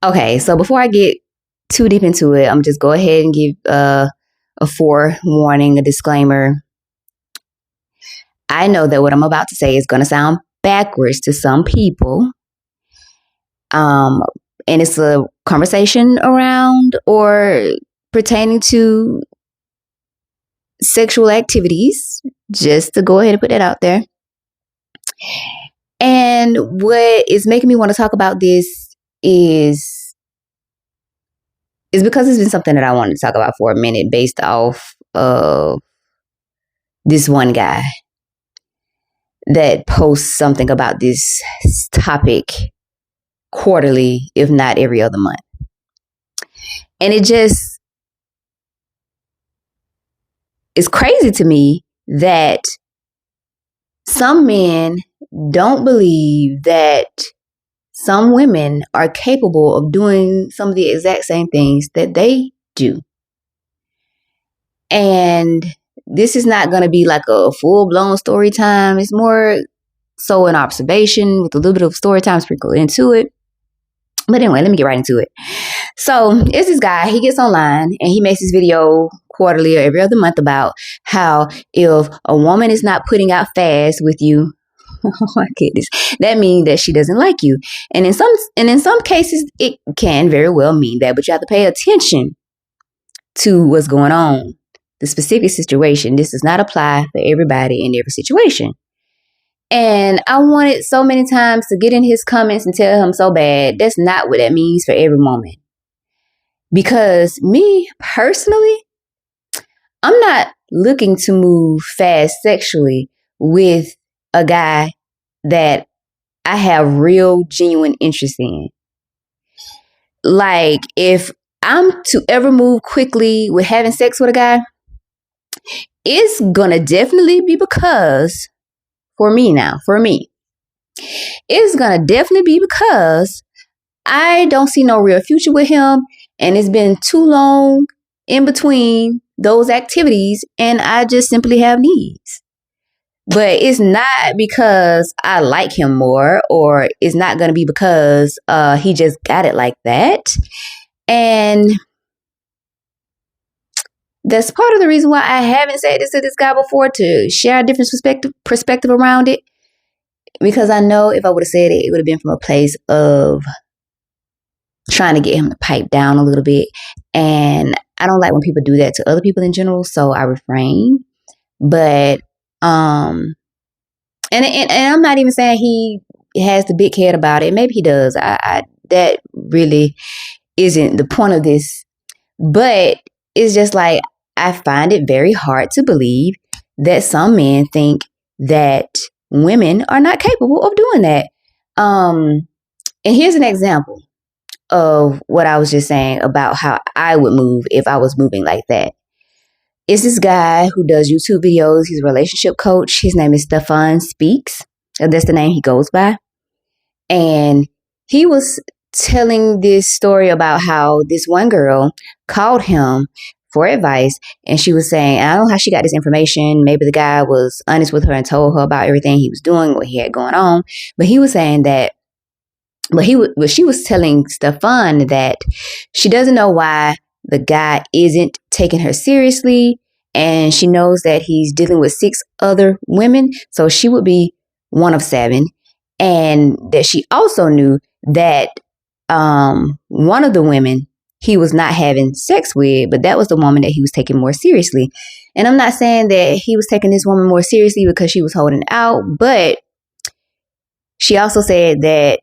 Okay, so before I get too deep into it, I'm just go ahead and give a forewarning, a disclaimer. I know that what I'm about to say is going to sound backwards to some people. And it's a conversation around or pertaining to sexual activities, just to go ahead and put that out there. And what is making me want to talk about this is because it's been something that I wanted to talk about for a minute based off of this one guy that posts something about this topic quarterly, if not every other month. And it just is crazy to me that some men don't believe that some women are capable of doing some of the exact same things that they do. And this is not going to be like a full-blown story time. It's more so an observation with a little bit of story time sprinkled into it. But anyway, let me get right into it. So it's this guy, he gets online and he makes this video quarterly or every other month about how if a woman is not putting out fast with you, oh my goodness, that means that she doesn't like you. And in some cases, it can very well mean that, but you have to pay attention to what's going on, the specific situation. This does not apply for everybody in every situation. And I wanted so many times to get in his comments and tell him so bad, that's not what that means for every woman. Because me personally, I'm not looking to move fast sexually with a guy that I have real, genuine interest in. Like, if I'm to ever move quickly with having sex with a guy, it's gonna definitely be because, for me, it's gonna definitely be because I don't see no real future with him, and it's been too long in between those activities, and I just simply have needs. But it's not because I like him more, or it's not going to be because he just got it like that. And that's part of the reason why I haven't said this to this guy before, to share a different perspective around it. Because I know if I would have said it, it would have been from a place of trying to get him to pipe down a little bit. And I don't like when people do that to other people in general, so I refrain. But and I'm not even saying he has the big head about it. Maybe he does. I that really isn't the point of this. But it's just like, I find it very hard to believe that some men think that women are not capable of doing that. And here's an example of what I was just saying about how I would move if I was moving like that. It's this guy who does YouTube videos. He's a relationship coach. His name is Stefan Speaks. That's the name he goes by. And he was telling this story about how this one girl called him for advice. And she was saying, I don't know how she got this information. Maybe the guy was honest with her and told her about everything he was doing, what he had going on. But he was saying that, but she was telling Stefan that she doesn't know why the guy isn't taking her seriously, and she knows that he's dealing with 6 other women, so she would be one of 7, and that she also knew that one of the women he was not having sex with, but that was the woman that he was taking more seriously. And I'm not saying that he was taking this woman more seriously because she was holding out, but she also said that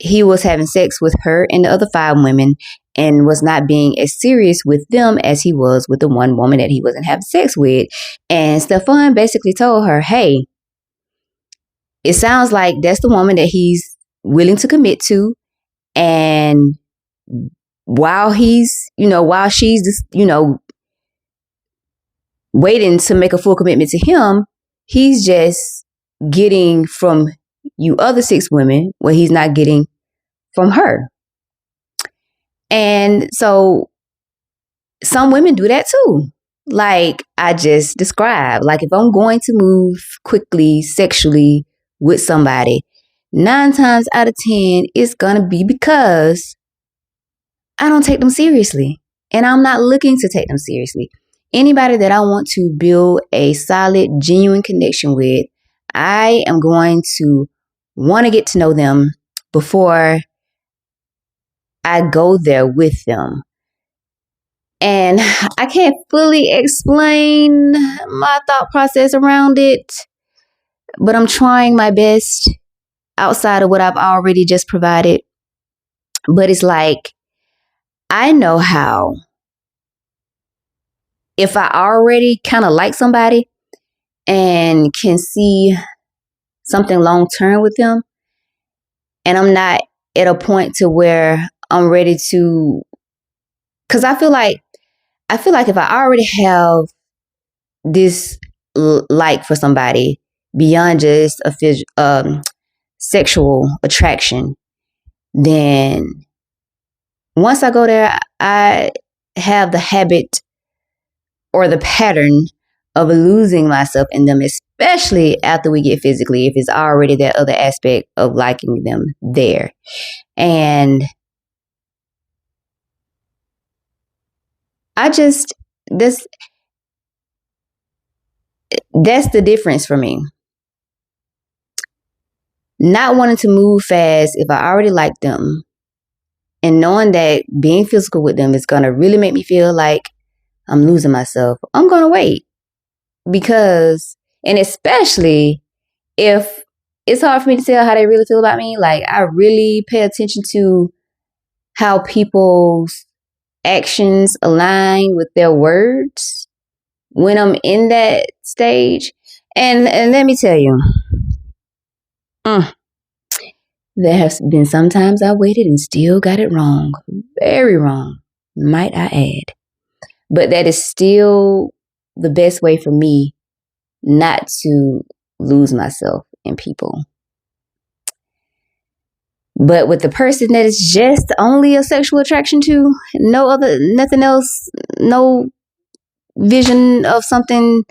he was having sex with her and the other 5 women and was not being as serious with them as he was with the one woman that he wasn't having sex with. And Stefan basically told her, hey, it sounds like that's the woman that he's willing to commit to. And while she's waiting to make a full commitment to him, he's just getting from you other 6 women what he's not getting from her. And so some women do that too. Like I just described. Like if I'm going to move quickly sexually with somebody, 9 times out of 10, it's going to be because I don't take them seriously. And I'm not looking to take them seriously. Anybody that I want to build a solid, genuine connection with, I am going to want to get to know them before I go there with them. And I can't fully explain my thought process around it, but I'm trying my best outside of what I've already just provided. But it's like, I know how, if I already kind of like somebody and can see something long term with them, and I'm not at a point to where I'm ready to, because I feel like if I already have this like for somebody beyond just a sexual attraction, then once I go there, I have the habit or the pattern of losing myself in them, especially after we get physically, if it's already that other aspect of liking them there. And I just, that's the difference for me. Not wanting to move fast if I already like them, and knowing that being physical with them is going to really make me feel like I'm losing myself. I'm going to wait, because, and especially if it's hard for me to tell how they really feel about me. Like, I really pay attention to how people's actions align with their words when I'm in that stage. And let me tell you, there have been sometimes I waited and still got it wrong. Very wrong, might I add. But that is still the best way for me not to lose myself in people. But with the person that is just only a sexual attraction to, nothing else, no vision of something,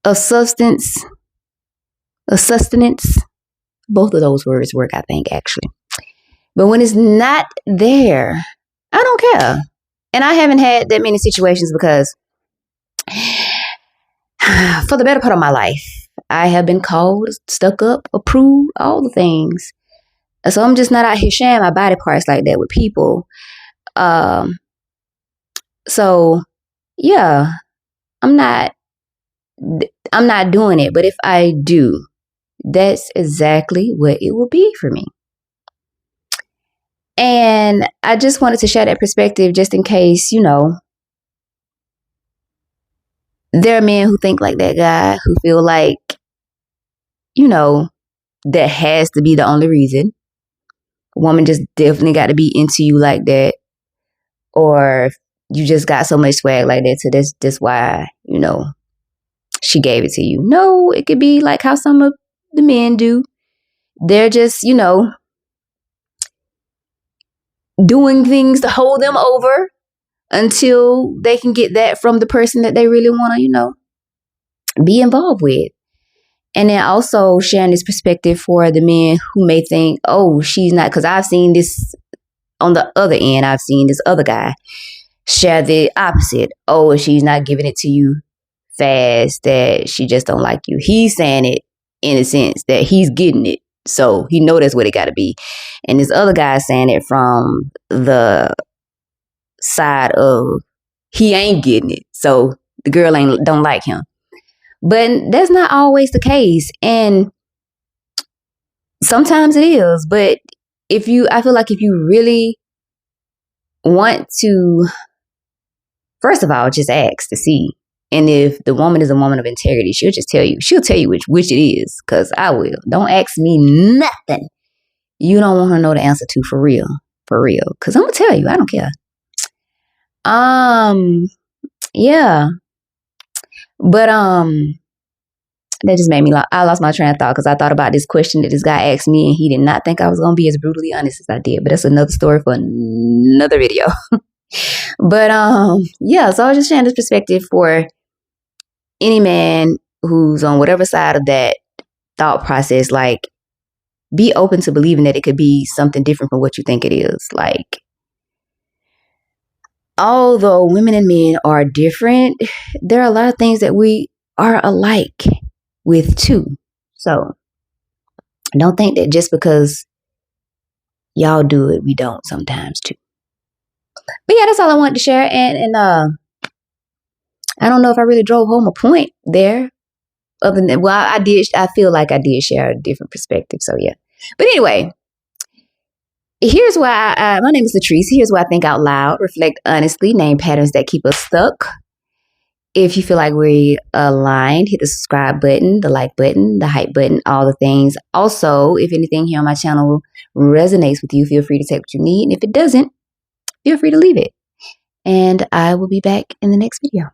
of substance, of sustenance. Both of those words work, I think, actually. But when it's not there, I don't care. And I haven't had that many situations, because for the better part of my life, I have been called, stuck up, approved, all the things. So I'm just not out here sharing my body parts like that with people. So yeah, I'm not doing it. But if I do, that's exactly what it will be for me. And I just wanted to share that perspective, just in case, there are men who think like that guy, who feel like, that has to be the only reason. A woman just definitely got to be into you like that, or you just got so much swag like that, so that's why, she gave it to you. No, it could be like how some of the men do. They're just, doing things to hold them over until they can get that from the person that they really want to, be involved with. And then also sharing this perspective for the men who may think, oh, she's not, because I've seen this on the other end. I've seen this other guy share the opposite. Oh, she's not giving it to you fast, that she just don't like you. He's saying it in a sense that he's getting it, so he know that's what it got to be. And this other guy saying it from the side of he ain't getting it, so the girl don't like him. But that's not always the case, and sometimes it is. But I feel like if you really want to, first of all, just ask to see. And if the woman is a woman of integrity, she'll tell you which it is, because I will. Don't ask me nothing you don't want her to know the answer to, for real. Because I'm going to tell you, I don't care. Yeah. But, that just made me, I lost my train of thought, because I thought about this question that this guy asked me, and he did not think I was going to be as brutally honest as I did. But that's another story for another video. But, yeah, so I was just sharing this perspective for any man who's on whatever side of that thought process. Like, be open to believing that it could be something different from what you think it is. Like, although women and men are different, there are a lot of things that we are alike with too. So don't think that just because y'all do it, we don't sometimes too. But yeah, that's all I wanted to share. And I don't know if I really drove home a point there. Other than, well, I did. I feel like I did share a different perspective. So yeah. But anyway, here's why my name is Latrice. Here's why I think out loud, reflect honestly, name patterns that keep us stuck. If you feel like we're aligned, hit the subscribe button, the like button, the hype button, all the things. Also, if anything here on my channel resonates with you, feel free to take what you need. And if it doesn't, feel free to leave it. And I will be back in the next video.